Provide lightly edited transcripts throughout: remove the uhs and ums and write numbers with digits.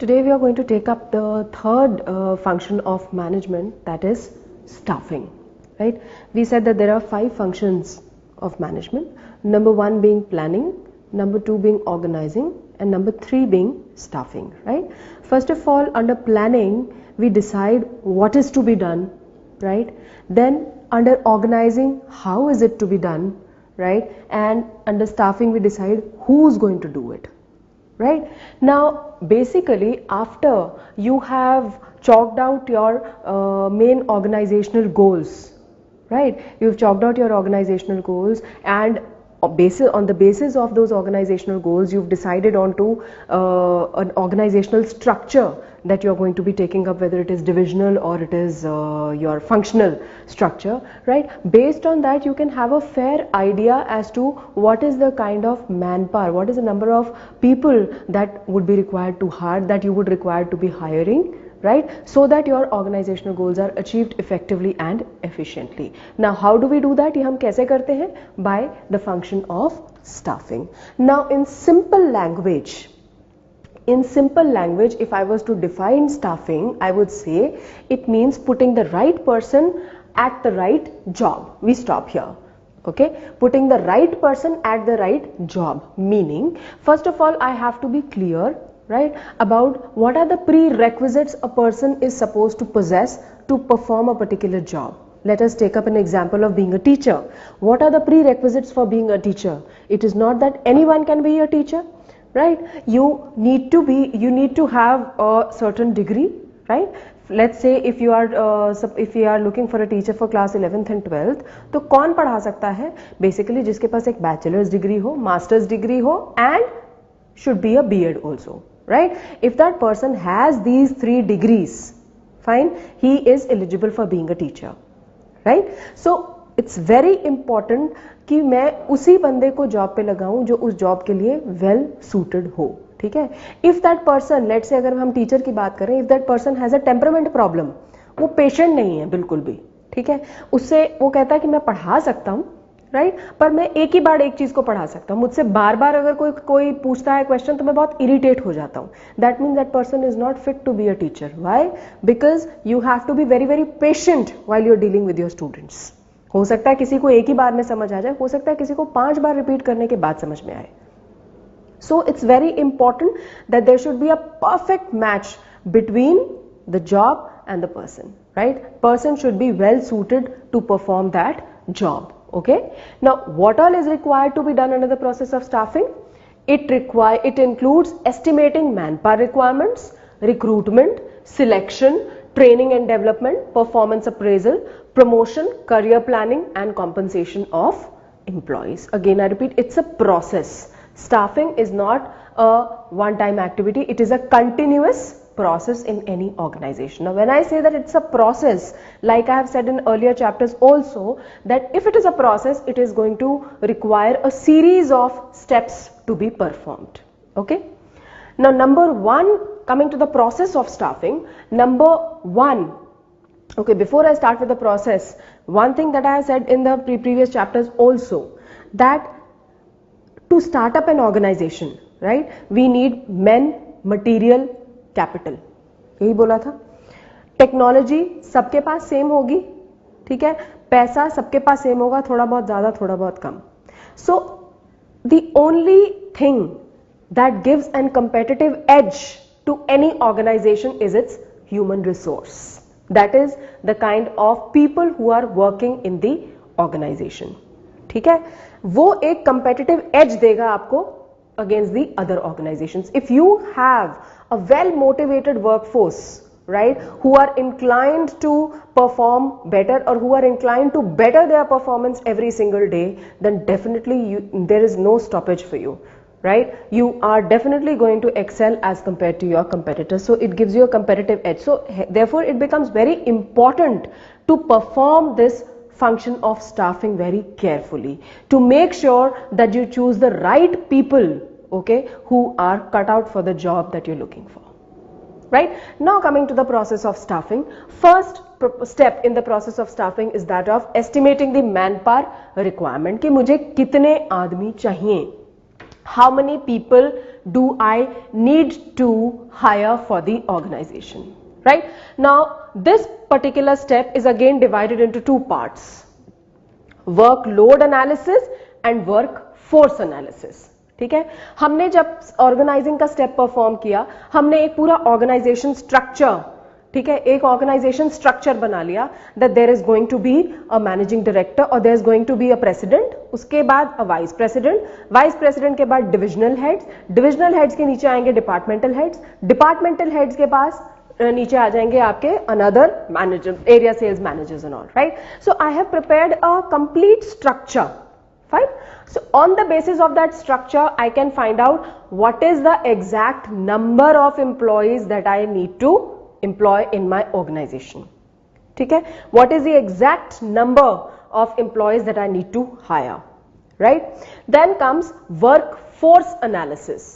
Today we are going to take up the third function of management, that is staffing. Right? We said that there are 5 functions of management. Number 1 being planning, number 2 being organizing, and number 3 being staffing. Right? First of all, under planning, we decide what is to be done. Right? Then under organizing, how is it to be done. Right? And under staffing, we decide who's going to do it. Right? Now, basically, after you have chalked out your main organizational goals, right? You've chalked out your organizational goals, and on the basis of those organizational goals, you've decided onto an organizational structure that you're going to be taking up, whether it is divisional or it is your functional structure, right? Based on that, you can have a fair idea as to what is the kind of manpower, what is the number of people that would be required to hire, that you would require to be hiring, right? So that your organizational goals are achieved effectively and efficiently. Now, how do we do that? ये हम कैसे करते हैं? By the function of staffing. Now, in simple language, if I was to define staffing, I would say it means putting the right person at the right job. We stop here. Okay, putting the right person at the right job, meaning first of all I have to be clear, right, about what are the prerequisites a person is supposed to possess to perform a particular job. Let us take up an example of being a teacher. What are the prerequisites for being a teacher? It is not that anyone can be a teacher, right? You need to have a certain degree, right? Let's say if you are looking for a teacher for class 11th and 12th, तो कौन पढ़ा सकता है? Basically जिसके पास एक bachelor's degree हो, master's degree हो, and should be a B.Ed also, right? If that person has these 3 degrees, fine, he is eligible for being a teacher, right? So it's very important कि मैं उसी बंदे को job पे लगाऊं जो उस जॉब के लिए वेल सूटेड हो, ठीक है? If that person, let's say अगर हम टीचर की बात करें, if that person has a temperament problem, वो पेशेंट नहीं है बिल्कुल भी, ठीक है? उससे वो कहता है कि मैं पढ़ा सकता हूँ, राइट, पर मैं एक ही बार एक चीज को पढ़ा सकता हूँ, मुझसे बार बार अगर कोई पूछता है क्वेश्चन तो मैं बहुत इरिटेट हो जाता हूँ. That means that person is not fit to be a teacher. Why? Because you have to be very very patient while you are dealing with your students. हो सकता है किसी को एक ही बार में समझ आ जाए, हो सकता है किसी को 5 बार रिपीट करने के बाद समझ में आए. So it's very important that there should be a perfect match between the job and the person, right? Person should be well suited to perform that job. Okay, now what all is required to be done under the process of staffing? It includes estimating manpower requirements, recruitment, selection, training and development, performance appraisal, promotion, career planning and compensation of employees. Again I repeat, it's a process. Staffing is not a one-time activity, it is a continuous process in any organization. Now when I say that it's a process, like I have said in earlier chapters also, that if it is a process, it is going to require a series of steps to be performed. Okay, now number 1, coming to the process of staffing, number 1, okay, before I start with the process, one thing that I have said in the previous chapters also, that to start up an organization, right, we need men, material, capital, यही बोला था. Technology सबके पास same होगी, ठीक है? पैसा सबके पास same होगा, थोड़ा बहुत ज्यादा थोड़ा बहुत कम. So the only thing that gives an competitive edge to any organisation is its human resource. That is the kind of people who are working in the organisation, ठीक है? वो एक कंपेटिटिव एज देगा आपको against the other organizations. If you have a well motivated workforce, right, who are inclined to perform better or who are inclined to better their performance every single day, then definitely there is no stoppage for you, right? You are definitely going to excel as compared to your competitors. So it gives you a competitive edge. So therefore it becomes very important to perform this function of staffing very carefully, to make sure that you choose the right people, okay, who are cut out for the job that you're looking for, right? Now coming to the process of staffing, first step in the process of staffing is that of estimating the manpower requirement, कि मुझे कितने आदमी चाहिए, how many people do I need to hire for the organization, right? Now, this particular step is again divided into two parts, workload analysis and workforce analysis. ठीक है, हमने जब organising का स्टेप परफॉर्म किया, हमने एक पूरा ऑर्गेनाइजेशन स्ट्रक्चर, ठीक है, एक ऑर्गेनाइजेशन स्ट्रक्चर बना लिया that there is going to be a managing director और there is going to be a president, उसके बाद a vice president, vice president के बाद डिविजनल हेड्स, डिविजनल हेड्स के नीचे आएंगे डिपार्टमेंटल हेड्स, डिपार्टमेंटल हेड्स के पास नीचे आ जाएंगे आपके another manager, area sales managers and all, right? So I have prepared a complete structure. Fine. So on the basis of that structure, I can find out what is the exact number of employees that I need to employ in my organization. ठीक है? What is the exact number of employees that I need to hire, right? Then comes workforce analysis.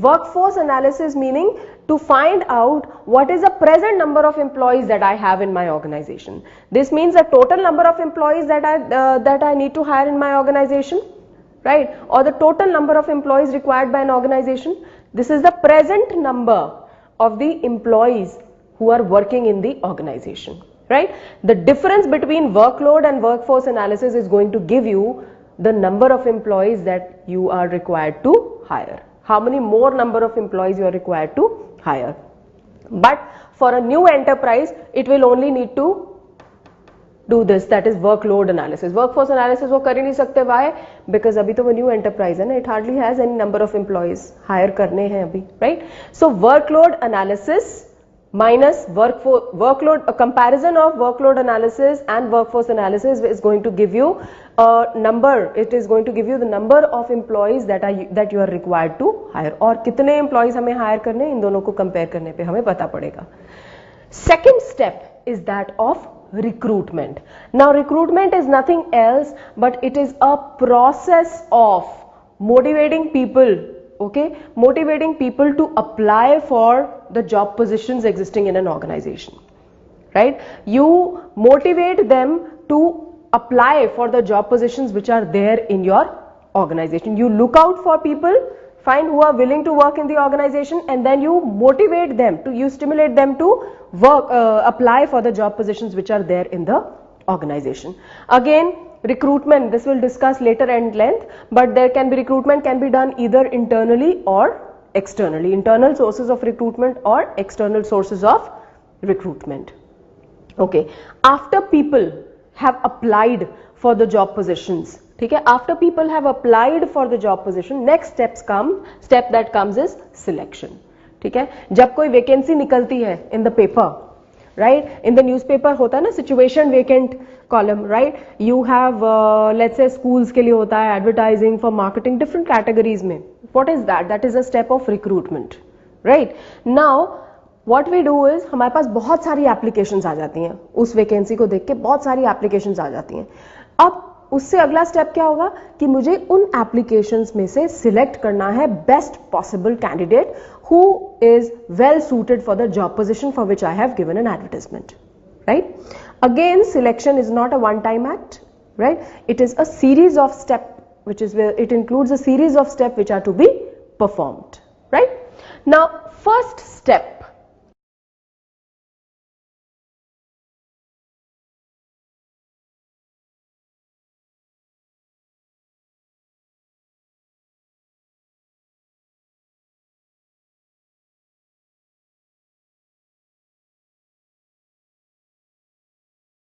Workforce analysis meaning to find out what is the present number of employees that I have in my organization. This means the total number of employees that I need to hire in my organization, right? Or the total number of employees required by an organization. This is the present number of the employees who are working in the organization, right? The difference between workload and workforce analysis is going to give you the number of employees that you are required to hire. How many more number of employees you are required to hire. But for a new enterprise, it will only need to do this, that is workload analysis. Workforce analysis वो कर ही नहीं सकते. Why? Because अभी तो वो new enterprise है ना, it hardly has any number of employees, hire करने हैं अभी, right? So workload analysis minus workload, a comparison of workload analysis and workforce analysis is going to give you a number. It is going to give you the number of employees that you are required to hire. और कितने employees हमें hire करने, इन दोनों को compare करने पे हमें पता पड़ेगा. Second step is that of recruitment. Now recruitment is nothing else but it is a process of motivating people, okay, motivating people to apply for the job positions existing in an organization, right? You motivate them to apply for the job positions which are there in your organization. You look out for people, find who are willing to work in the organization, and then you motivate them, you stimulate them to work, apply for the job positions which are there in the organization. Again, recruitment, this we'll discuss later at length, but recruitment can be done either internally or externally, internal sources of recruitment or external sources of recruitment. Okay, after people have applied for the job positions, ठीक है, after people have applied for the job position, next step that comes is selection. ठीक है, जब कोई vacancy निकलती है in the paper, right, in the newspaper होता है ना situation vacant column, right, you have let's say schools के लिए होता है advertising for marketing, different categories में. What is that? That is a step of recruitment, right? Now what we do is हमारे पास बहुत सारी applications आ जाती हैं, उस वैकेंसी को देख के बहुत सारी applications आ जाती हैं. अब उससे अगला स्टेप क्या होगा कि मुझे उन एप्लीकेशंस में से सिलेक्ट करना है best possible candidate who is well suited for the job position for which I have given an advertisement, right? Again selection is not a one time act, right? It is a series of step which is where it includes a series of steps which are to be performed, right? Now first step